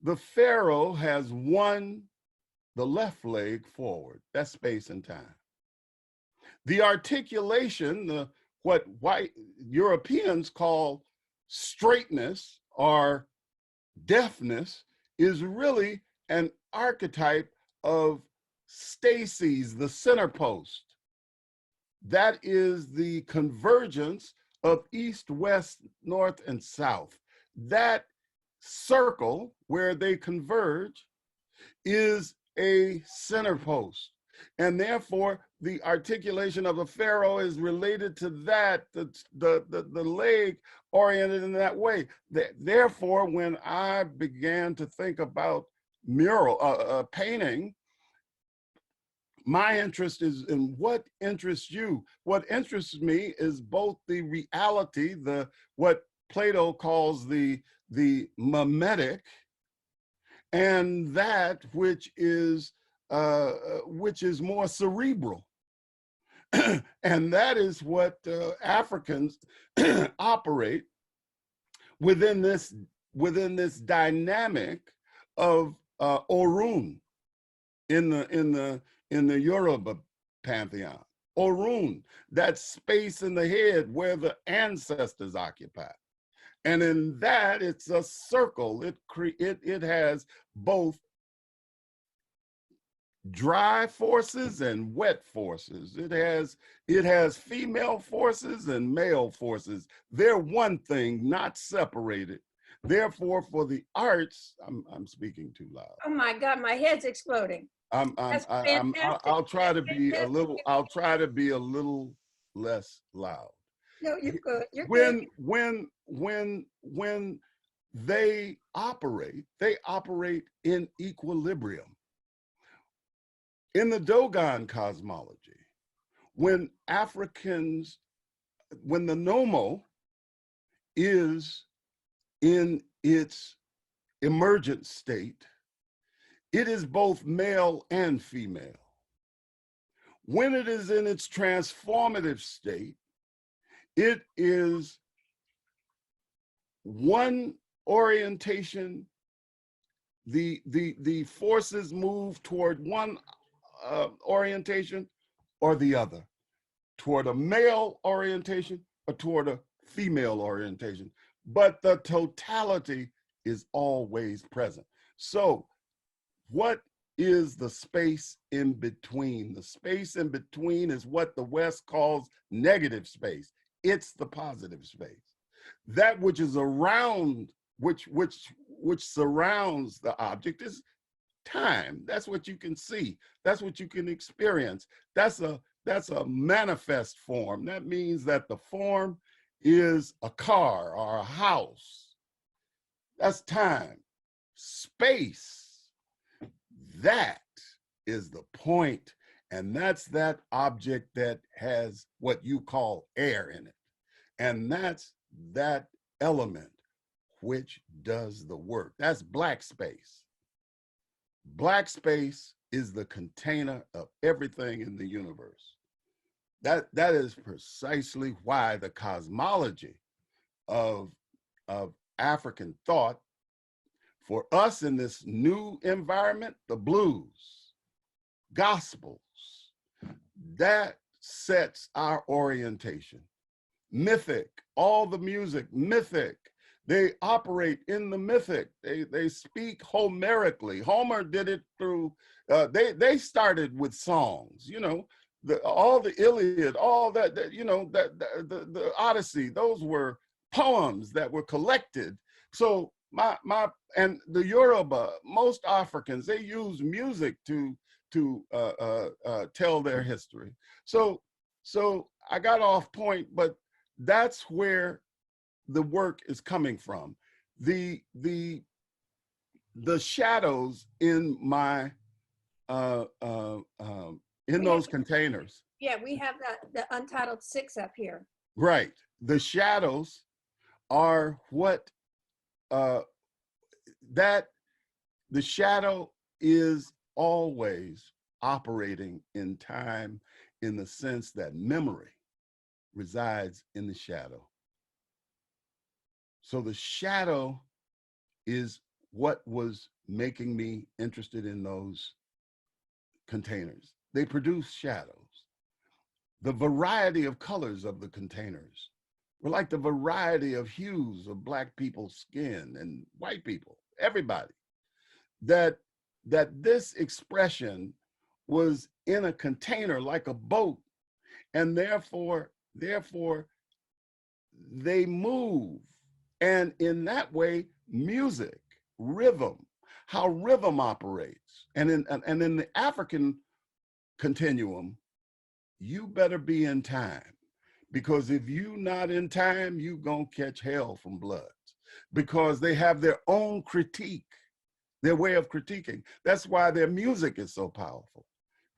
the pharaoh has the left leg forward. That's space and time. The articulation, what white Europeans call straightness or deafness, is really an archetype of Stacy's, the center post. That is the convergence of east, west, north, and south. That circle where they converge is a center post. And therefore, the articulation of a pharaoh is related to that, the leg oriented in that way. Therefore, when I began to think about mural painting, my interest is in what interests you. What interests me is both the reality, what Plato calls the mimetic, and that which is more cerebral. And that is what Africans operate within this dynamic of Orun in the Yoruba pantheon. Orun, that space in the head where the ancestors occupy. And in that, it's a circle. It has both dry forces and wet forces. It has female forces and male forces. They're one thing, not separated. Therefore, for the arts, I'm speaking too loud. Oh my God, my head's exploding. That's fantastic. I'll try to be a little. I'll try to be a little less loud. No, you're good. You're good. When they operate in equilibrium. In the Dogon cosmology, when the nomo is in its emergent state, it is both male and female. When it is in its transformative state, it is one orientation. The forces move toward one orientation or the other, toward a male orientation or toward a female orientation, but the totality is always present. So what is the space in between? The space in between is what the West calls negative space. It's the positive space. That which is around, which surrounds the object is time. That's what you can see. That's what you can experience. That's a manifest form. That means that the form is a car or a house. That's time. Space, that is the point, and that's that object that has what you call air in it. And that's that element which does the work. That's black space. Black space is the container of everything in the universe. That is precisely why the cosmology of African thought, for us in this new environment, the blues, gospels, that sets our orientation. Mythic, all the music, mythic. They operate in the mythic. They speak Homerically. Homer did it through, they started with songs, you know, all the Iliad, all that, you know, the Odyssey, those were poems that were collected. So and the Yoruba, most Africans, they use music to tell their history. So I got off point, but that's where the work is coming from. The shadows in my in those containers. Yeah, we have the Untitled 6 up here. Right. The shadows are what the shadow is always operating in time, in the sense that memory resides in the shadow. So the shadow is what was making me interested in those containers. They produce shadows. The variety of colors of the containers were like the variety of hues of Black people's skin and white people, everybody. That this expression was in a container like a boat, and therefore they move. And in that way, music, rhythm, how rhythm operates. And in the African continuum, you better be in time, because if you not in time, you gonna catch hell from Bloods, because they have their own critique, their way of critiquing. That's why their music is so powerful,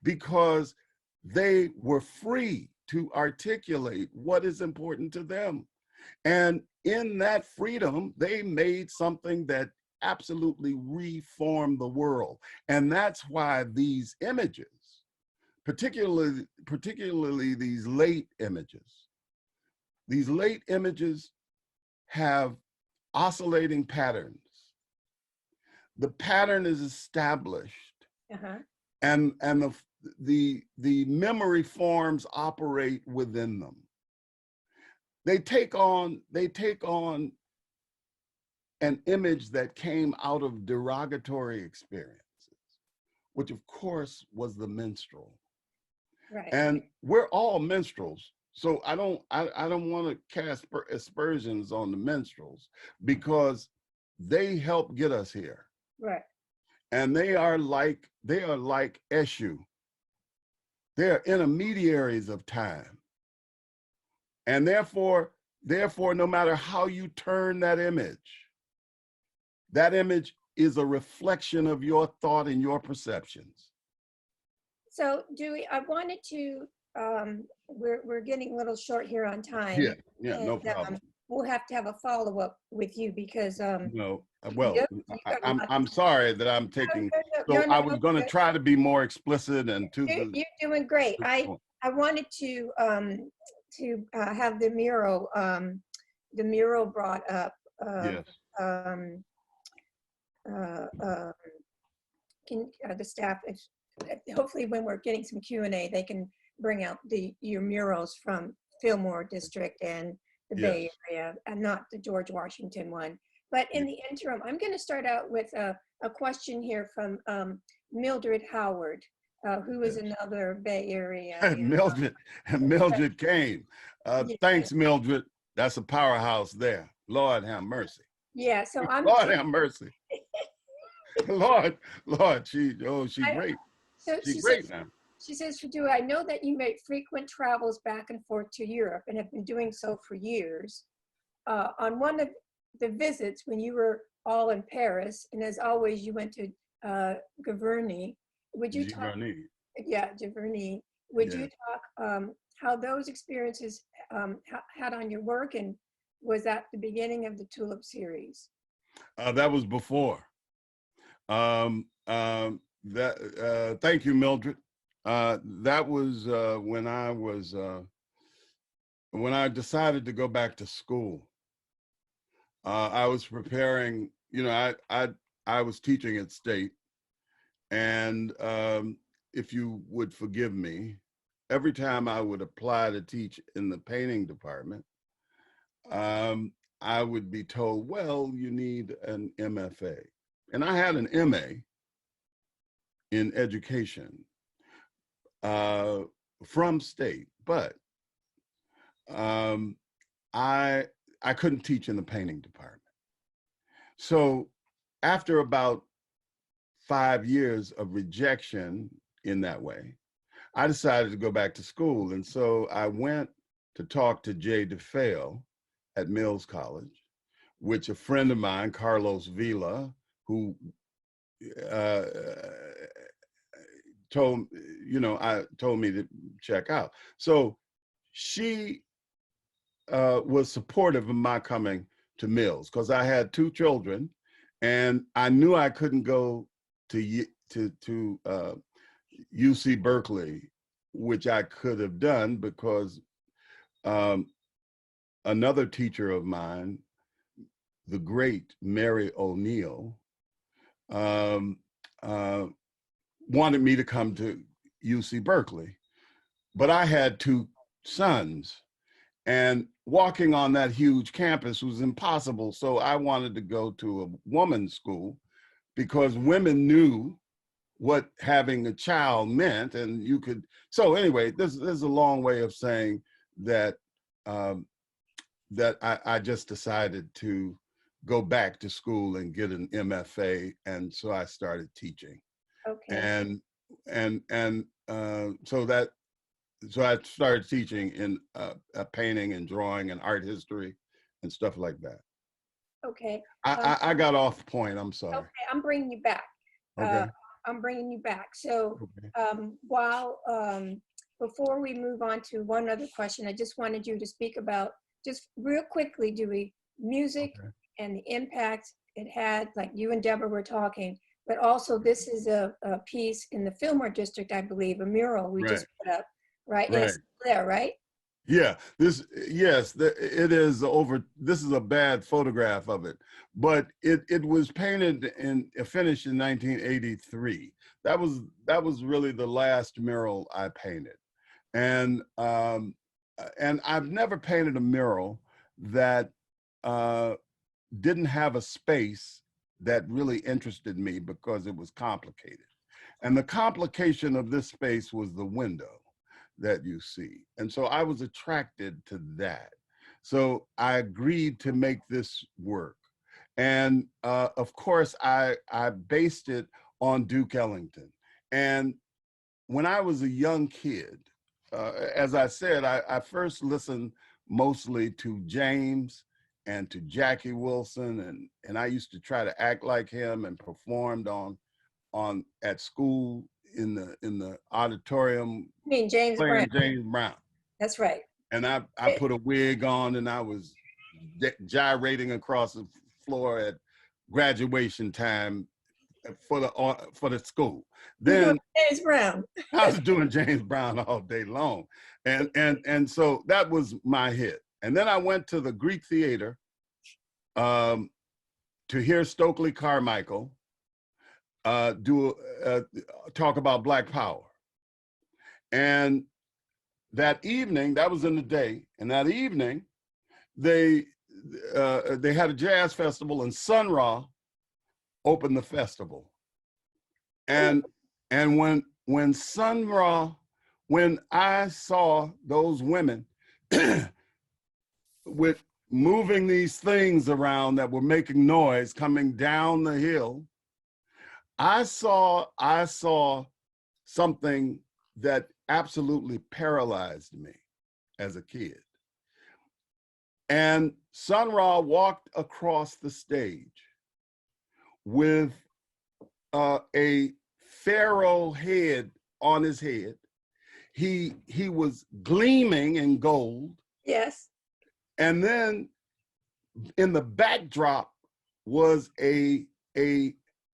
because they were free to articulate what is important to them. And in that freedom, they made something that absolutely reformed the world. And that's why these images, particularly these late images have oscillating patterns. The pattern is established, and the memory forms operate within them. They take on an image that came out of derogatory experiences, which of course was the minstrel. Right. And we're all minstrels. So I don't want to cast aspersions on the minstrels because they help get us here. Right. And they are like Eshu. They are intermediaries of time. And therefore, no matter how you turn that image is a reflection of your thought and your perceptions. So Dewey, I wanted to, we're getting a little short here on time. Yeah, and, no problem. We'll have to have a follow-up with you because No, well, I'm I'm sorry that I'm taking, I was going to try to be more explicit and to the. You're doing great. I wanted to have the mural brought up. Yes. The staff, hopefully when we're getting some Q&A, they can bring out your murals from Fillmore District and the Bay Area, and not the George Washington one. But in the interim, I'm going to start out with a question here from Mildred Howard, who is another Bay Area. Mildred came. Thanks, Mildred. That's a powerhouse there. Lord have mercy. Yeah, so I'm. Lord have mercy. Lord, she's great. So she's great now. She says, for Dewey, I know that you make frequent travels back and forth to Europe and have been doing so for years. On one of the visits when you were all in Paris, and as always, you went to Giverny. Would you talk? Yeah, Giverny. Would you talk how those experiences had on your work, and was that the beginning of the Tulip series? That was before. Thank you, Mildred. That was when I decided to go back to school. I was preparing, I was teaching at State, and if you would forgive me, every time I would apply to teach in the painting department, I would be told, well, you need an MFA. And I had an MA in education from State, but I couldn't teach in the painting department. So after about 5 years of rejection in that way, I decided to go back to school. And so I went to talk to Jay DeFeo at Mills College, which a friend of mine, Carlos Vila, who told me to check out. So she was supportive of my coming to Mills because I had 2 children, and I knew I couldn't go to UC Berkeley, which I could have done because another teacher of mine, the great Mary O'Neill, wanted me to come to UC Berkeley, but I had 2 sons, and walking on that huge campus was impossible. So I wanted to go to a woman's school because women knew what having a child meant, and you could. So anyway, this is a long way of saying that I just decided to go back to school and get an MFA, and so I started teaching. Okay. So I started teaching in painting and drawing and art history and stuff like that. Okay. I got off point. I'm sorry. Okay, I'm bringing you back. Okay. I'm bringing you back. So before we move on to one other question, I just wanted you to speak about, just real quickly, Dewey, music and the impact it had, like you and Deborah were talking, but also this is a piece in the Fillmore District, I believe, a mural we just put up, right? Right. It's there, right? Yeah, it is over. This is a bad photograph of it, but it was painted and finished in 1983. That was really the last mural I painted, and I've never painted a mural that didn't have a space that really interested me because it was complicated. And the complication of this space was the window that you see. And so I was attracted to that. So I agreed to make this work. And of course, I based it on Duke Ellington. And when I was a young kid, as I said, I first listened mostly to James and to Jackie Wilson, and I used to try to act like him and performed at school in the auditorium. I mean, James Brown. James Brown. That's right. And I put a wig on and I was gyrating across the floor at graduation time for the school. Then James Brown. I was doing James Brown all day long. And so that was my hit. And then I went to the Greek Theater to hear Stokely Carmichael talk about Black Power. And that evening, that was in the day, and that evening, they had a jazz festival, and Sun Ra opened the festival. And when Sun Ra, when I saw those women with moving these things around that were making noise coming down the hill, I saw something that absolutely paralyzed me as a kid. And Sun Ra walked across the stage with a pharaoh head on his head. He was gleaming in gold. Yes. And then in the backdrop was a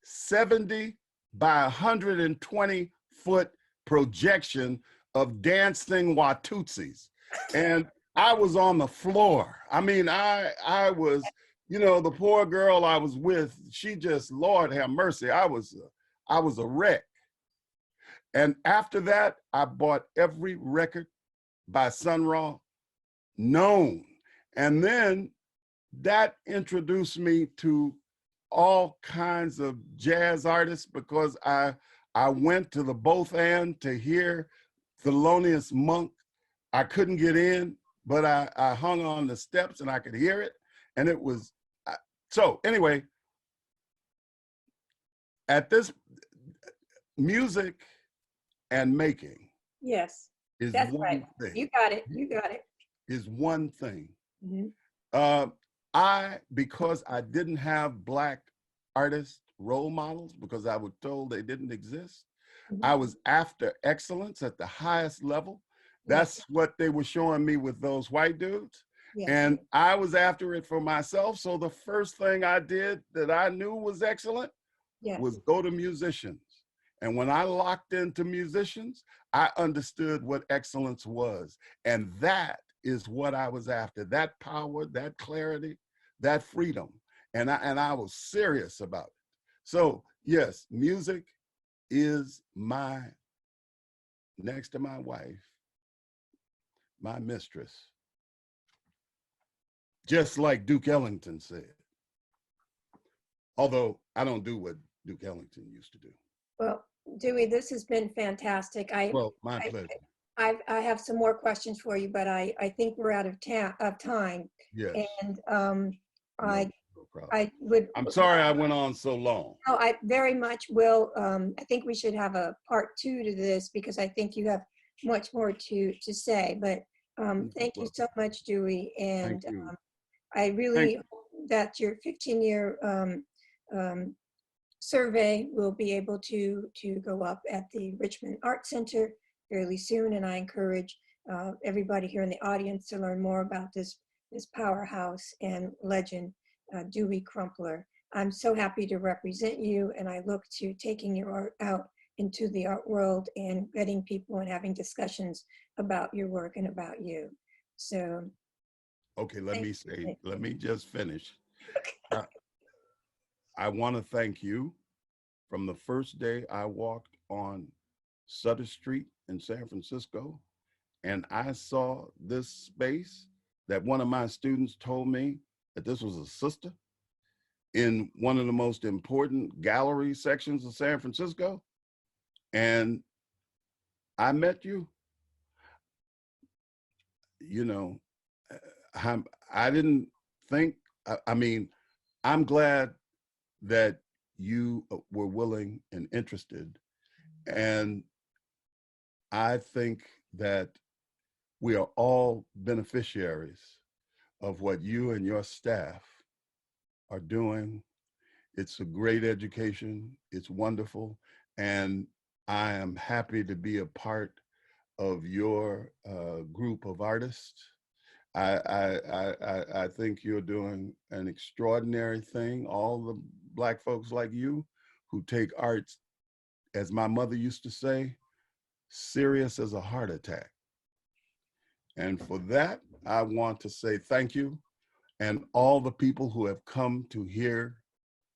70 by 120 foot projection of dancing Watutsis. And I was on the floor. I mean, I was, you know, the poor girl I was with, she just, Lord have mercy, I was a wreck. And after that, I bought every record by Sun Ra known. And then that introduced me to all kinds of jazz artists, because I went to the Both And to hear Thelonious Monk. I couldn't get in, but I hung on the steps and I could hear it. And it was, so anyway, at this, music and making. Yes, is that's one right. thing. You got it, you got it. Is one thing. Mm-hmm. Because I didn't have Black artist role models, because I was told they didn't exist, Mm-hmm. I was after excellence at the highest level. That's what they were showing me with those white dudes. Yes. And I was after it for myself. So the first thing I did that I knew was excellent was go to musicians. And when I locked into musicians, I understood what excellence was. And that is what I was after, that power, that clarity, that freedom. And I was serious about it. So yes, music is my, next to my wife, my mistress. Just like Duke Ellington said. Although I don't do what Duke Ellington used to do. Well, Dewey, this has been fantastic. Well, my pleasure. I have some more questions for you, but I think we're out of time. Yes. And I'm sorry I went on so long. No, I very much will. I think we should have a part 2 to this, because I think you have much more to say. But thank you so much, Dewey. And I really hope that your 15-year survey will be able to go up at the Richmond Art Center fairly soon. And I encourage everybody here in the audience to learn more about this powerhouse and legend, Dewey Crumpler. I'm so happy to represent you, and I look to taking your art out into the art world and getting people and having discussions about your work and about you. So. Okay, let me just finish. I want to thank you. From the first day I walked on Sutter Street in San Francisco, and I saw this space that one of my students told me that this was a sister in one of the most important gallery sections of San Francisco, And I met you, you know, I didn't think, I mean, I'm glad that you were willing and interested. And I think that we are all beneficiaries of what you and your staff are doing. It's a great education. It's wonderful. And I am happy to be a part of your group of artists. I think you're doing an extraordinary thing. All the Black folks like you who take arts, as my mother used to say, serious as a heart attack. And for that, I want to say thank you. And all the people who have come to hear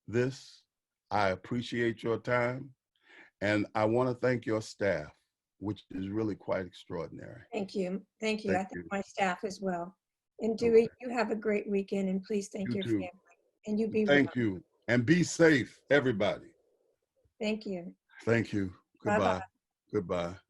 this, I appreciate your time. And I want to thank your staff, which is really quite extraordinary. Thank you. Thank you. I Thank thank you. my staff as well. And Dewey, Okay. you have a great weekend, and please thank You your too. family. And you be well. Thank you. And be safe, everybody. Thank you. Thank you. Bye-bye. Goodbye. Goodbye.